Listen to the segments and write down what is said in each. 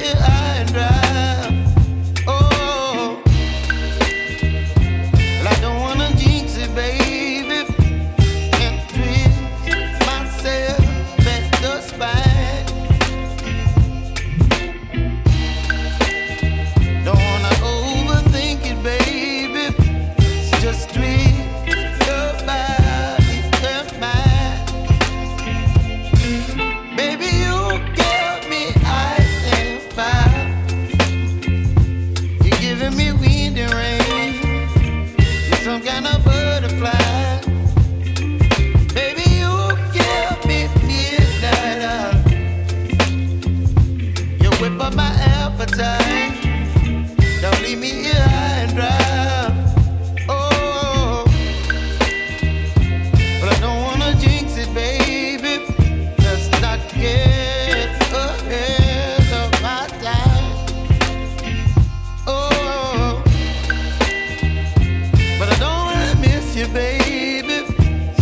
here high and dry. Oh, well, I don't wanna jinx it, baby, and twist myself at the spine. Don't wanna overthink it, baby. It's just twist your body and mine. Baby, you give me ice and fire. You're giving me wind and rain. You're some kind of butterfly. Baby, you give me midnight. You whip up my appetite. Don't leave me here high and dry. Oh, but I don't wanna jinx it, baby. Let's not get ahead of my time. Oh, but I don't wanna miss you, baby.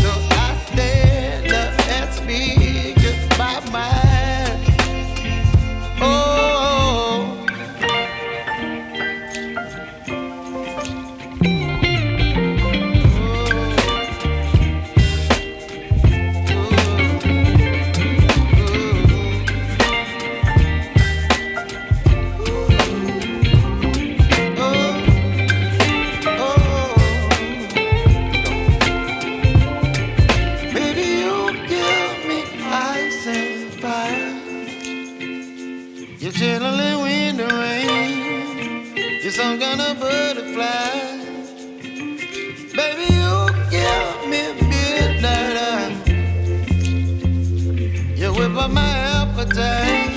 So I stand up and speak my mind. Oh. Baby, you give me ice and fire. You're chilling wind and rain. You're some kind of butterfly. Baby, you give me midnight. You whip up my appetite.